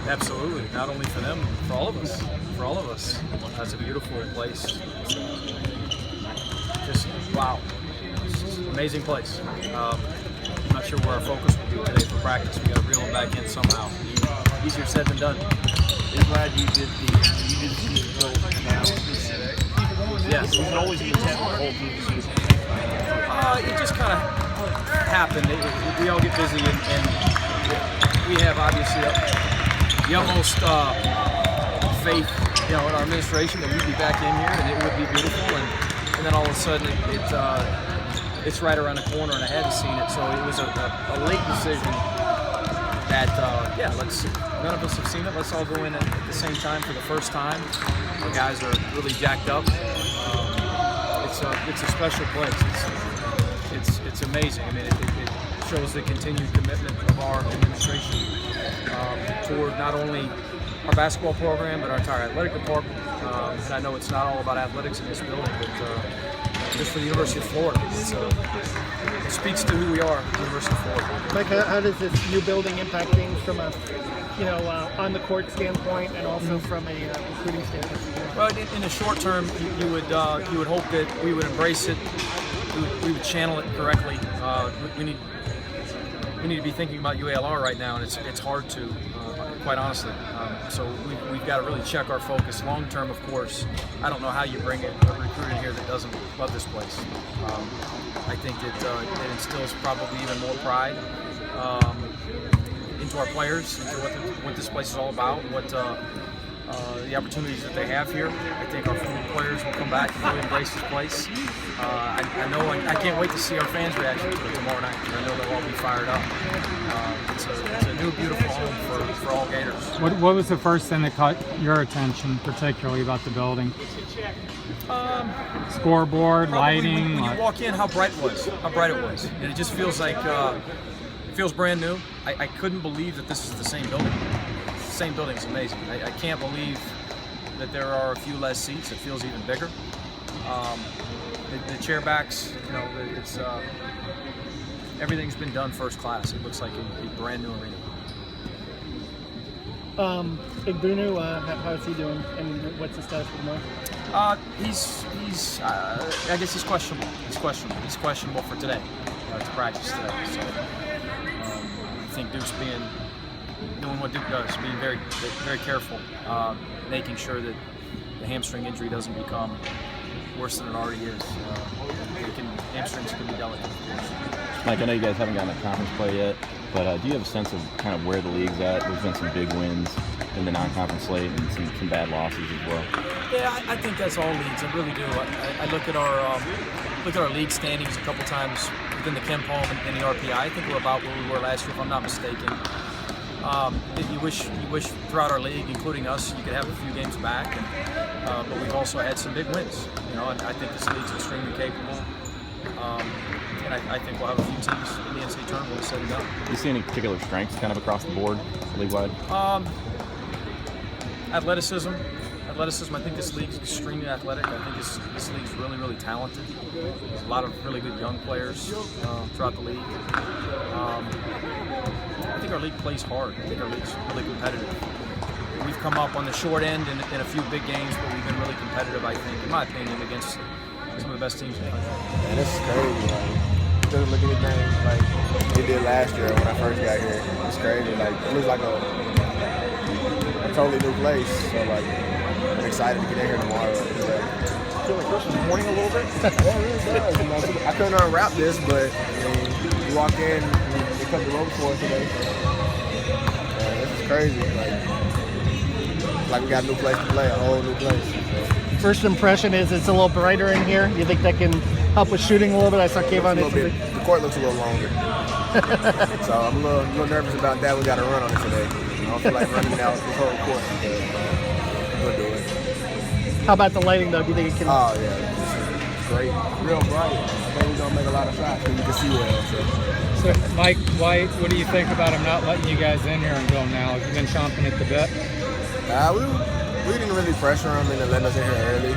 Absolutely. Not only for them, for all of us. For all of us. That's a beautiful place. Just wow. It's an amazing place. I'm not sure where our focus will be today for practice. We got to reel them back in somehow. Easier said than done. I'm glad you did the goal now. Yes. It was always the intent of the whole team. It just kind of happened. We all get busy, and we have obviously the utmost faith, in our administration that we'd be back in here and it would be beautiful. And then all of a sudden, it's right around the corner, and I hadn't seen it, so it was a late decision. That none of us have seen it. Let's all go in at the same time for the first time. Our guys are really jacked up. It's a special place. It's amazing. I mean, it shows the continued commitment of our administration toward not only our basketball program but our entire athletic department. And I know it's not all about athletics in this building, but just for the University of Florida, it speaks to who we are, the University of Florida. Mike, how does this new building impact things from a, on the court standpoint and also from a recruiting standpoint? Well, in the short term, you would hope that we would embrace it, we would channel it correctly. We need to be thinking about UALR right now, and it's hard to, quite honestly. So we've got to really check our focus. Long term, of course, I don't know how you bring a recruit in here that doesn't love this place. I think that it instills probably even more pride into our players, into what this place is all about, what the opportunities that they have here. I think our former players will come back and really embrace this place. I can't wait to see our fans' reaction to it tomorrow night. I know they'll all be fired up. It's a new, beautiful home for all Gators. What was the first thing that caught your attention, particularly about the building? Scoreboard, lighting. When you walk in, how bright it was. And it just feels like it feels brand new. I couldn't believe that this is the same building. The same building is amazing. I can't believe that there are a few less seats. It feels even bigger. The chair backs, it's everything's been done first class. It looks like a brand new arena. Igbunu, how's he doing, and what's the status of him? I guess he's questionable. He's questionable for today, to practice today. So I think Duke's doing what Duke does, being very, very careful, making sure that the hamstring injury doesn't become worse than it already is. Hamstrings can be delicate. Mike, I know you guys haven't gotten a conference play yet, but do you have a sense of kind of where the league's at? There's been some big wins in the non-conference slate and some bad losses as well. Yeah, I think that's all leagues. I really do. I look at our league standings a couple times within the Ken Palm and the RPI. I think we're about where we were last year, if I'm not mistaken. You wish throughout our league, including us, you could have a few games back, but we've also had some big wins. And I think this league's extremely capable. And I think we'll have a few teams in the NCAA tournament when it's said and done. Do you see any particular strengths kind of across the board, league-wide? Athleticism. I think this league's extremely athletic. I think this league's really, really talented. There's a lot of really good young players throughout the league. I think our league plays hard. I think our league's really competitive. We've come up on the short end in a few big games, but we've been really competitive, I think, in my opinion, against some of the best teams in the country. Man, this is crazy. Just look at things like they did last year when I first got here. It's crazy. It looks like a totally new place. So I'm excited to get in here tomorrow. I feel like Christmas morning a little bit. Yeah, it really does. I couldn't unwrap this, but you walk in, and they cut the ropes for us today. So, this is crazy. Like we got a new place to play, a whole new place. First impression is it's a little brighter in here. You think that can help with shooting a little bit? I saw Kayvon. The court looks a little longer. So I'm a little nervous about that. We got to run on it today. I don't feel like running out the whole court. We'll do it. How about the lighting, though? Do you think it can? Oh, yeah. It's great. Real bright. I think we're going to make a lot of shots because you can see well. So, Mike, what do you think about him not letting you guys in here until now? Have you been chomping at the bit? We didn't really pressure him into letting us in here early.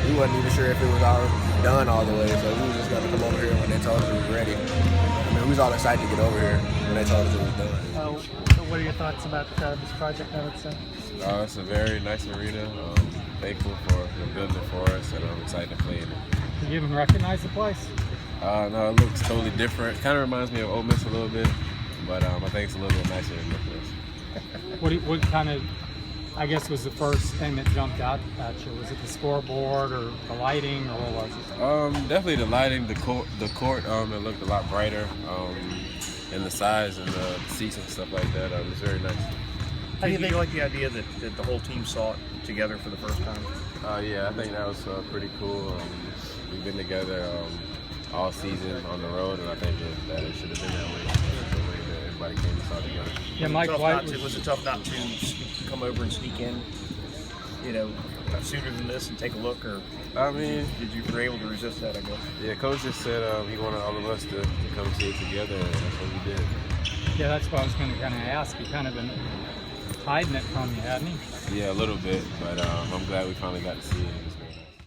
We wasn't even sure if it was all done all the way, so we were just going to come over here when they told us we were ready. I mean, we was all excited to get over here when they told us it was done. So what are your thoughts about this project now it's done? It's a very nice arena. Thankful for the building it for us, and I'm excited to play in it. Do you even recognize the place? No, it looks totally different. Kind of reminds me of Ole Miss a little bit, but I think it's a little bit nicer than Memphis. What kind of, I guess, was the first thing that jumped out at you? Was it the scoreboard or the lighting, or what was it? Definitely the lighting, the court. It looked a lot brighter, and the size and the seats and stuff like that. It was very nice. How do you think? Like the idea that the whole team saw it together for the first time? Yeah, I think that was pretty cool. We've been together all season on the road, and I think that it should have been that way. The way that everybody came and saw together. Yeah, Mike White Was it tough not to come over and sneak in, sooner than this and take a look, or I mean, did you were able to resist that? I guess. Yeah, Coach just said he wanted all of us to come see it together, and that's what we did. Yeah, that's what I was going to kind of ask. He kind of been hiding it from you, hadn't he? Yeah, a little bit, but I'm glad we finally got to see it.